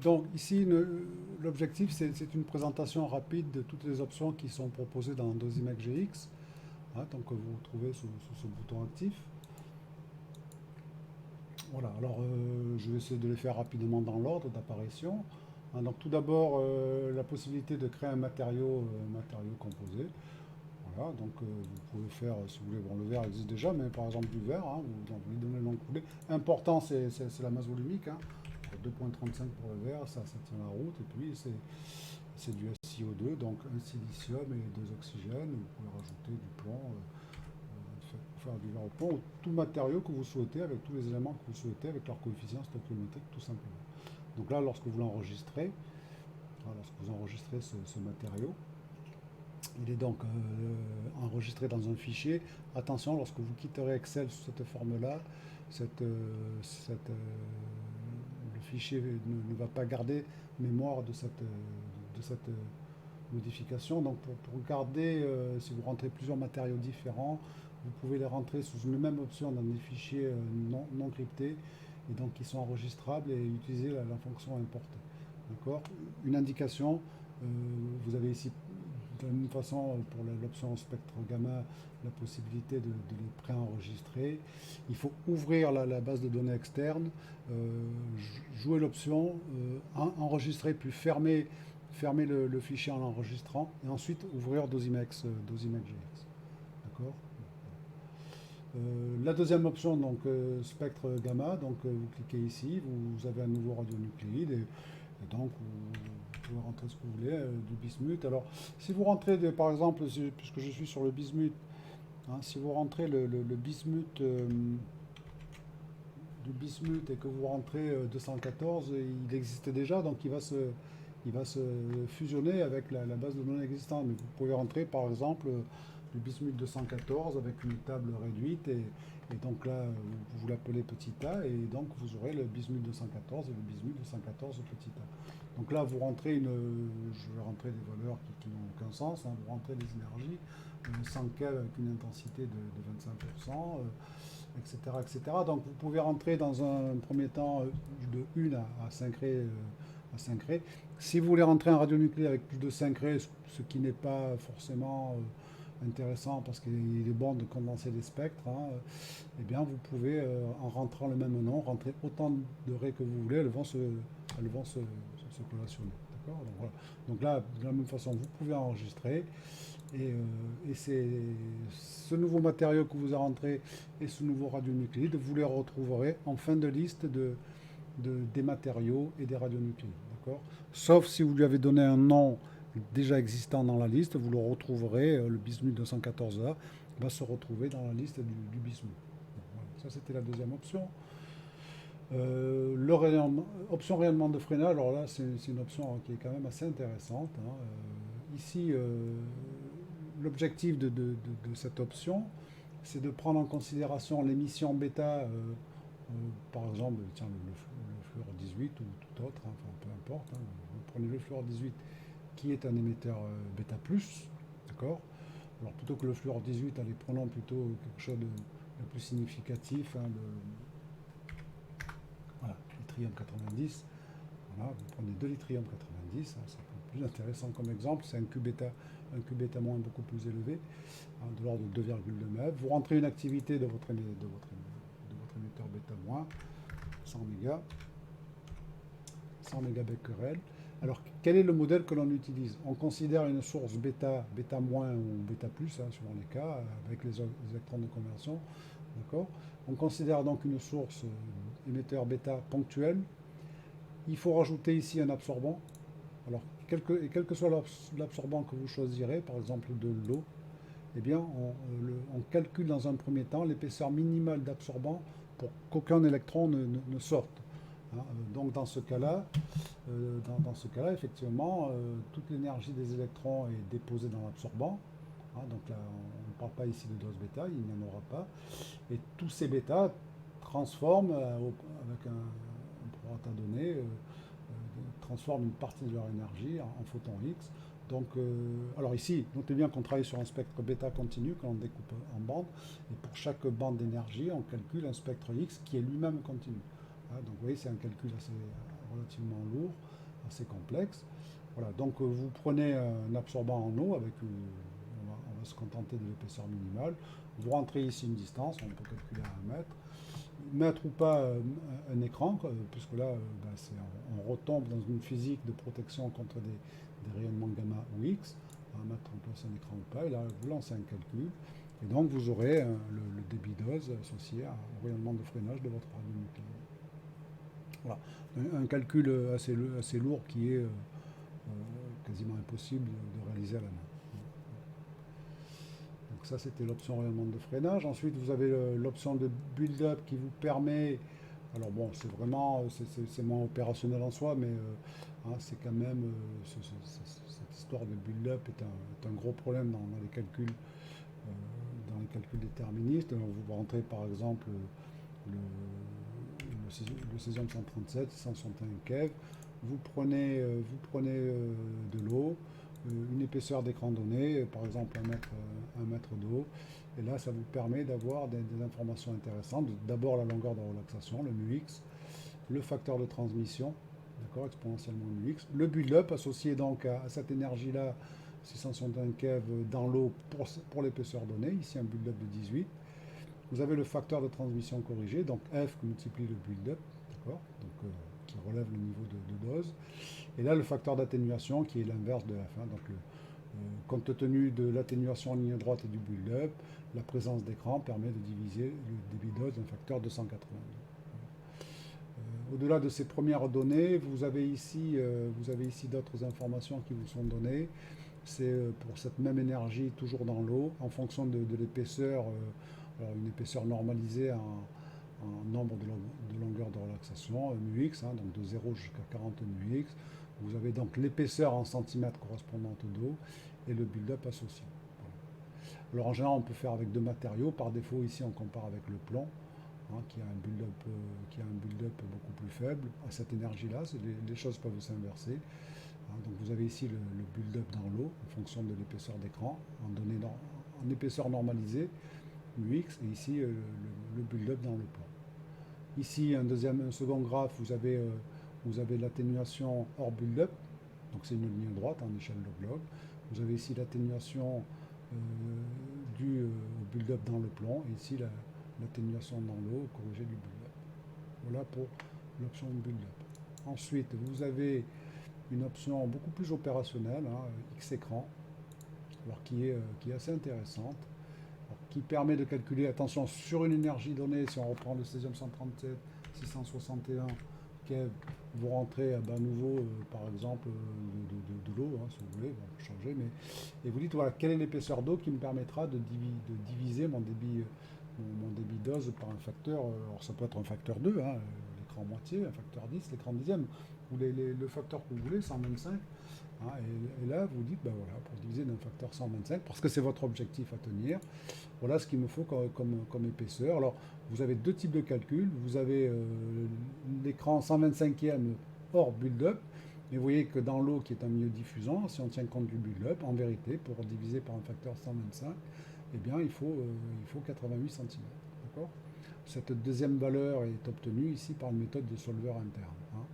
Donc ici, l'objectif, c'est une présentation rapide de toutes les options qui sont proposées dans Dosimac GX. Hein, donc que vous retrouvez sous ce bouton actif. Voilà, alors je vais essayer de les faire rapidement dans l'ordre d'apparition. Hein, donc tout d'abord, la possibilité de créer un matériau composé. Voilà, donc vous pouvez faire, si vous voulez, bon, le verre existe déjà, mais par exemple du verre, hein, vous lui donnez le nom que vous voulez. Important, c'est la masse volumique. Hein. 2,35 pour le verre, ça tient la route. Et puis c'est du SiO2, donc un silicium et deux oxygènes. Vous pouvez rajouter du plomb, faire du verre au plomb, ou tout matériau que vous souhaitez, avec tous les éléments que vous souhaitez, avec leur coefficient stoichiométrique, tout simplement. Donc là, lorsque vous l'enregistrez, lorsque vous enregistrez ce matériau, il est donc enregistré dans un fichier. Attention, lorsque vous quitterez Excel sous cette forme-là, le fichier ne va pas garder mémoire de cette modification. Donc pour garder, si vous rentrez plusieurs matériaux différents, vous pouvez les rentrer sous une même option dans des fichiers non cryptés et donc qui sont enregistrables et utiliser la fonction importer. D'accord. Une indication, vous avez ici de la même façon pour l'option spectre gamma la possibilité de les préenregistrer. Il faut ouvrir la base de données externe, jouer l'option enregistrer puis fermer le fichier en l'enregistrant et ensuite ouvrir Dosimac GX. D'accord. La deuxième option, donc spectre gamma, donc vous cliquez ici, vous avez un nouveau radionucléide et donc vous pouvez rentrer ce que vous voulez, du bismuth. Alors si vous rentrez, par exemple, puisque je suis sur le bismuth, hein, si vous rentrez le bismuth, du bismuth et que vous rentrez 214, il existe déjà, donc il va se fusionner avec la base de données existante. Mais vous pouvez rentrer par exemple du bismuth 214 avec une table réduite et donc là vous l'appelez petit a et donc vous aurez le bismuth 214 et le bismuth 214 petit a. Donc là vous rentrez je vais rentrer des valeurs qui n'ont aucun sens, hein, vous rentrez des énergies, 100 keV avec une intensité de 25%, etc., etc. Donc vous pouvez rentrer dans un premier temps de 1 à 5 raies. À 5 raies. Si vous voulez rentrer en radionucléaire avec plus de 5 raies, ce qui n'est pas forcément intéressant parce qu'il est bon de condenser les spectres, hein, eh bien vous pouvez, en rentrant le même nom, rentrer autant de raies que vous voulez, elles vont se collationner. D'accord. Donc, voilà. Donc là, de la même façon, vous pouvez enregistrer. Et c'est ce nouveau matériau que vous avez rentré et ce nouveau radionucléide, vous les retrouverez en fin de liste des matériaux et des radionucléides. D'accord. Sauf si vous lui avez donné un nom déjà existant dans la liste, vous le retrouverez, le bismuth 214A va se retrouver dans la liste du bismuth. Donc, voilà. Ça, c'était la deuxième option. Option rayonnement de freinage, alors là, c'est une option qui est quand même assez intéressante. Hein. Ici, l'objectif de cette option, c'est de prendre en considération l'émission bêta, par exemple, tiens, le fluor 18 ou tout autre, hein, enfin, peu importe. Hein. Vous prenez le fluor 18 qui est un émetteur bêta plus, d'accord. Alors plutôt que le fluor 18, allez, prenons plutôt quelque chose de plus significatif, hein, voilà, l'yttrium 90. Voilà, vous prenez de l'yttrium 90, hein, c'est plus intéressant comme exemple, c'est un Q bêta moins beaucoup plus élevé, hein, de l'ordre de 2,2 MeV. Vous rentrez une activité de votre émetteur bêta moins, 100 mégas, 100 mégabecquerel. Alors, quel est le modèle que l'on utilise? On considère une source bêta, bêta moins ou bêta plus, hein, selon les cas, avec les électrons de conversion. D'accord. On considère donc une source émetteur bêta ponctuel. Il faut rajouter ici un absorbant. Alors, quel que soit l'absorbant que vous choisirez, par exemple de l'eau, eh bien, on calcule dans un premier temps l'épaisseur minimale d'absorbant pour qu'aucun électron ne sorte. Hein. Donc, dans ce cas-là, effectivement, toute l'énergie des électrons est déposée dans l'absorbant. Hein, donc là, on ne parle pas ici de dose bêta, il n'y en aura pas. Et tous ces bêtas transforment, avec un prorata donné, transforment une partie de leur énergie en photons X. Donc, alors ici, notez bien qu'on travaille sur un spectre bêta continu que l'on découpe en bandes, et pour chaque bande d'énergie, on calcule un spectre X qui est lui-même continu. Hein, donc vous voyez, c'est un calcul assez relativement lourd, assez complexe. Voilà, donc vous prenez un absorbant en eau avec, on va se contenter de l'épaisseur minimale. Vous rentrez ici une distance, on peut calculer à 1 mètre. Mettre ou pas un écran, puisque là, on retombe dans une physique de protection contre des rayonnements gamma ou X, mettre en place un écran ou pas, et là, vous lancez un calcul, et donc vous aurez le débit dose associé au rayonnement de freinage de votre radionucléaire. Voilà, un calcul assez lourd qui est quasiment impossible de réaliser à la main. Donc ça, c'était l'option rayonnement de freinage. Ensuite, vous avez l'option de build-up qui vous permet, alors bon, c'est vraiment, c'est moins opérationnel en soi, mais c'est quand même, cette histoire de build-up est un gros problème dans les calculs déterministes. Donc, vous rentrez par exemple le césium 137, 161 keV, vous prenez de l'eau, une épaisseur d'écran donnée, par exemple 1 mètre d'eau, et là ça vous permet d'avoir des informations intéressantes. D'abord la longueur de relaxation, le μx, le facteur de transmission, d'accord, exponentiellement μx, le build-up associé donc à cette énergie-là, 661 keV dans l'eau pour l'épaisseur donnée, ici un build-up de 18. Vous avez le facteur de transmission corrigé, donc F qui multiplie le build-up, d'accord, donc qui relève le niveau de dose. Et là, le facteur d'atténuation qui est l'inverse de F. Donc, compte tenu de l'atténuation en ligne droite et du build-up, la présence d'écran permet de diviser le débit dose d'un facteur de 182. Au-delà de ces premières données, vous avez ici d'autres informations qui vous sont données. C'est pour cette même énergie, toujours dans l'eau, en fonction de l'épaisseur, une épaisseur normalisée en nombre de longueurs de relaxation, μx, donc de 0 jusqu'à 40 μx. Vous avez donc l'épaisseur en centimètres correspondante d'eau et le build-up associé. Voilà. Alors en général, on peut faire avec deux matériaux. Par défaut, ici, on compare avec le plomb, qui a un build-up beaucoup plus faible à cette énergie-là. Les choses peuvent s'inverser. Donc vous avez ici le build-up dans l'eau en fonction de l'épaisseur d'écran, en épaisseur normalisée, μx, et ici le build-up dans le plomb. Ici, un second graphe, vous avez l'atténuation hors build-up, donc c'est une ligne droite en échelle de log. Vous avez ici l'atténuation due au build-up dans le plomb, et ici l'atténuation dans l'eau corrigée du build-up. Voilà pour l'option build-up. Ensuite, vous avez une option beaucoup plus opérationnelle, X-écran, qui est assez intéressante, qui permet de calculer, attention, sur une énergie donnée, si on reprend le césium 137, 661 keV, vous rentrez à nouveau, par exemple, de l'eau, si vous voulez, bon, changer, et vous dites, voilà, quelle est l'épaisseur d'eau qui me permettra de diviser mon débit dose par un facteur, alors ça peut être un facteur 2, l'écran moitié, un facteur 10, l'écran dixième, ou le facteur que vous voulez, 125, et là, vous dites, voilà, pour diviser d'un facteur 125, parce que c'est votre objectif à tenir, voilà ce qu'il me faut comme épaisseur. Alors, vous avez deux types de calculs. Vous avez l'écran 125e hors build-up, mais vous voyez que dans l'eau, qui est un milieu diffusant, si on tient compte du build-up, en vérité, pour diviser par un facteur 125, eh bien, il faut 88 cm. D'accord ? Cette deuxième valeur est obtenue ici par une méthode de solveur interne,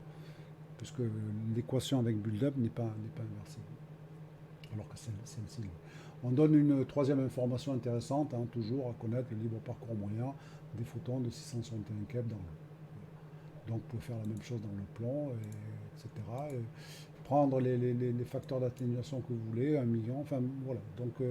puisque l'équation avec build-up n'est pas inversible, alors que celle-ci. On donne une troisième information intéressante, toujours à connaître le libre parcours moyen des photons de 661 keV dans l'eau. Donc, vous pouvez faire la même chose dans le plomb, etc. Prendre les facteurs d'atténuation que vous voulez, 1 million, enfin voilà. Donc,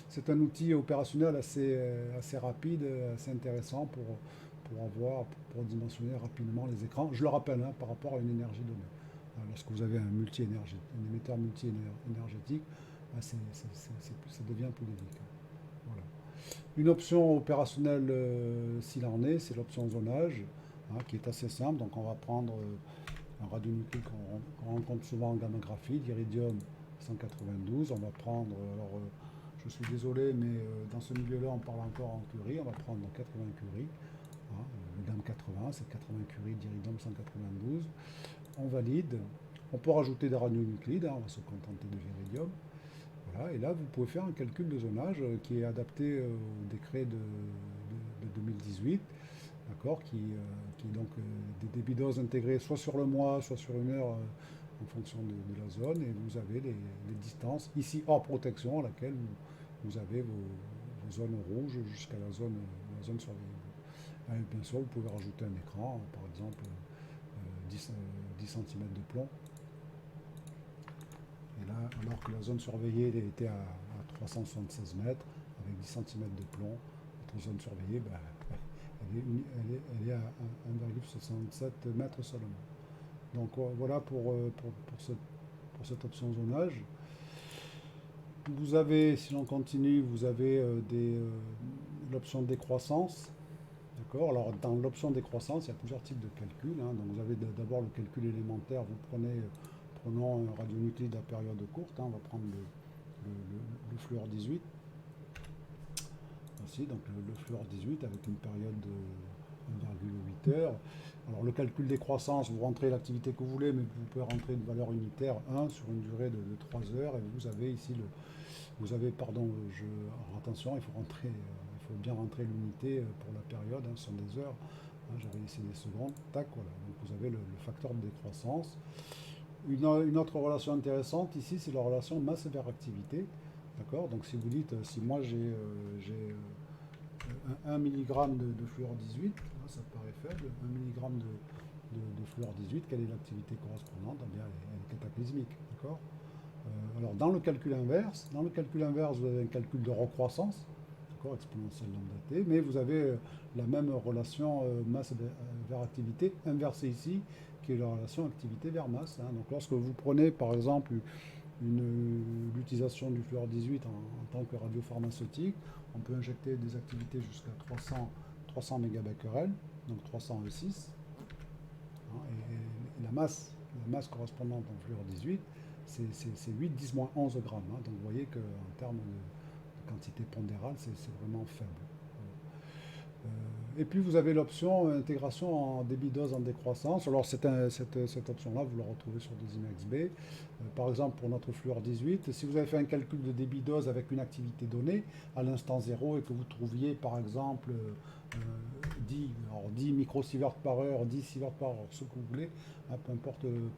c'est un outil opérationnel assez rapide, assez intéressant pour dimensionner rapidement les écrans. Je le rappelle, par rapport à une énergie donnée. Lorsque vous avez un émetteur multi-énergétique, ça devient plus délicat. Voilà. Une option opérationnelle, s'il en est, c'est l'option zonage, qui est assez simple. Donc on va prendre un radionucléide qu'on rencontre souvent en gamma graphite, iridium 192. On va prendre, je suis désolé, mais dans ce milieu-là, on parle encore en curie. On va prendre 80 curie. Le gamme 80, c'est 80 curie d'iridium 192. On valide. On peut rajouter des radionucléides, on va se contenter de l'iridium. Voilà, et là, vous pouvez faire un calcul de zonage qui est adapté au décret de 2018, d'accord, qui est donc des débits doses intégrés soit sur le mois, soit sur une heure, en fonction de la zone, et vous avez les distances, ici hors protection, à laquelle vous avez vos zones rouges jusqu'à la zone surveillée. Bien sûr, vous pouvez rajouter un écran, par exemple 10 cm de plomb. Et là, alors que la zone surveillée était à 376 mètres, avec 10 cm de plomb, votre zone surveillée, ben, elle est à 1,67 mètres seulement. Donc voilà pour cette option zonage. Vous avez, si l'on continue, vous avez l'option décroissance. D'accord. Alors dans l'option décroissance, il y a plusieurs types de calculs, hein. Donc vous avez d'abord le calcul élémentaire. Prenons un radionuclide à période courte, hein. On va prendre le fluor 18. Aussi, donc le fluor 18 avec une période de 1,8 heures. Alors le calcul des croissances, vous rentrez l'activité que vous voulez, mais vous pouvez rentrer une valeur unitaire 1 sur une durée de 3 heures, et vous avez ici alors attention, il faut bien rentrer l'unité pour la période, hein, ce sont des heures, hein, j'avais laissé des secondes, tac, voilà, donc vous avez le facteur de décroissance. Une autre relation intéressante ici, c'est la relation masse vers activité. D'accord. Donc si vous dites, si moi j'ai 1 mg de fluor 18, hein, ça paraît faible, 1 mg de fluor 18, quelle est l'activité correspondante? Eh bien, elle est cataclysmique. D'accord. Alors dans le calcul inverse, vous avez un calcul de recroissance, d'accord, exponentielle lambda t, mais vous avez la même relation masse vers activité inversée ici, qui est la relation activité vers masse, hein. Donc lorsque vous prenez par exemple l'utilisation du fluor 18 en tant que radiopharmaceutique, on peut injecter des activités jusqu'à 300 mégabecquerels, donc 300 E6, hein, et la masse correspondante en fluor 18, c'est 8, 10 moins 11 grammes, hein. Donc vous voyez qu'en termes de quantité pondérale, c'est vraiment faible. Et puis vous avez l'option intégration en débit dose en décroissance. Alors cette option-là, vous la retrouvez sur des IMEX B. Par exemple, pour notre fluor 18, si vous avez fait un calcul de débit dose avec une activité donnée à l'instant 0 et que vous trouviez par exemple 10 microsieverts par heure, 10 sieverts par heure, ce que vous voulez, hein, peu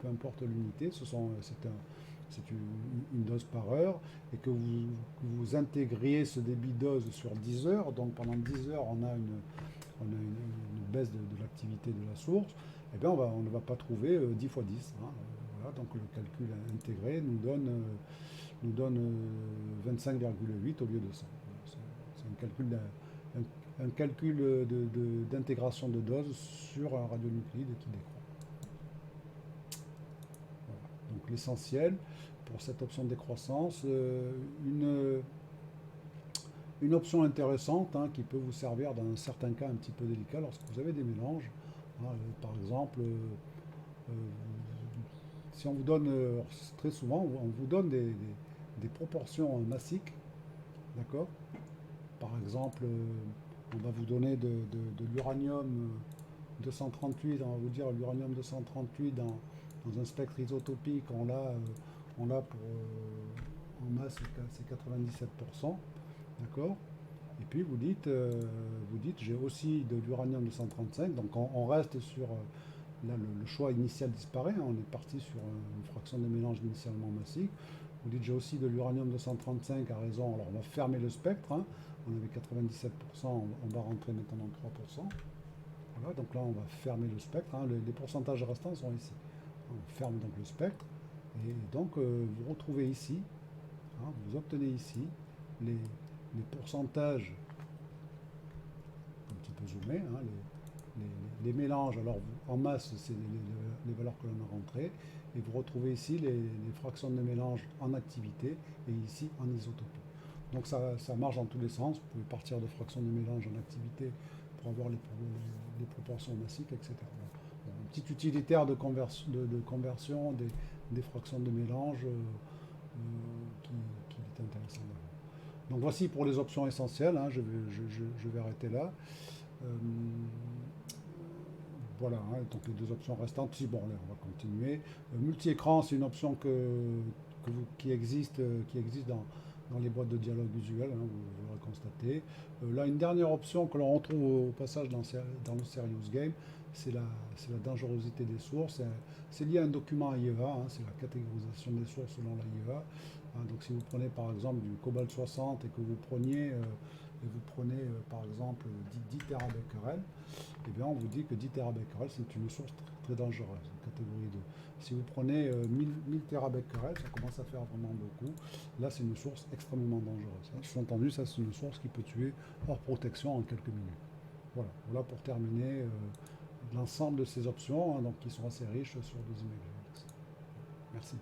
importe l'unité, c'est une dose par heure, et que vous intégriez ce débit dose sur 10 heures, donc pendant 10 heures on a une baisse de l'activité de la source, eh bien on ne va pas trouver 10 fois 10. Hein. Voilà, donc le calcul intégré nous donne 25,8 au lieu de ça. C'est un calcul d'intégration de dose sur un radionuclide qui décroît. Voilà. Donc l'essentiel pour cette option de décroissance, une option intéressante, hein, qui peut vous servir dans certains cas un petit peu délicats lorsque vous avez des mélanges. Hein, par exemple, si on vous donne, très souvent, on vous donne des proportions massiques, d'accord. Par exemple, on va vous donner de l'uranium 238, on va vous dire l'uranium 238 dans un spectre isotopique, on l'a pour, en masse, c'est 97%, d'accord. Et puis vous dites j'ai aussi de l'uranium 235, donc on reste sur, là le choix initial disparaît, hein, on est parti sur une fraction de mélange initialement massique. Vous dites j'ai aussi de l'uranium 235 à raison, alors on va fermer le spectre, hein, on avait 97%, on va rentrer maintenant 3%. Voilà, donc là on va fermer le spectre, hein, les pourcentages restants sont ici. On ferme donc le spectre, et donc vous retrouvez ici, hein, vous obtenez ici les pourcentages, un petit peu zoomé, hein, les mélanges. Alors en masse, c'est les valeurs que l'on a rentrées, et vous retrouvez ici les fractions de mélange en activité et ici en isotopie. Donc ça marche dans tous les sens. Vous pouvez partir de fractions de mélange en activité pour avoir les proportions massiques, etc. Bon, un petit utilitaire de conversion des fractions de mélange qui est intéressant d'avoir. Donc voici pour les options essentielles, hein, je vais arrêter là. Voilà, hein, donc les deux options restantes. Si, bon, allez, on va continuer. Multi-écran, c'est une option qui existe dans les boîtes de dialogue visuel, hein, vous l'aurez constater. Là, une dernière option que l'on retrouve au passage dans le Serious Game, c'est la dangerosité des sources. C'est lié à un document AIEA, hein, c'est la catégorisation des sources selon l'AIEA. Donc si vous prenez par exemple du Cobalt 60 et que vous preniez, par exemple 10 Tbq, eh bien on vous dit que 10 Tbq c'est une source très dangereuse, catégorie 2. Si vous prenez 1000 Tbq, ça commence à faire vraiment beaucoup. Là c'est une source extrêmement dangereuse. Sous-entendu, ça c'est une source qui peut tuer hors protection en quelques minutes. Voilà pour terminer l'ensemble de ces options, hein, donc, qui sont assez riches sur des images. Merci.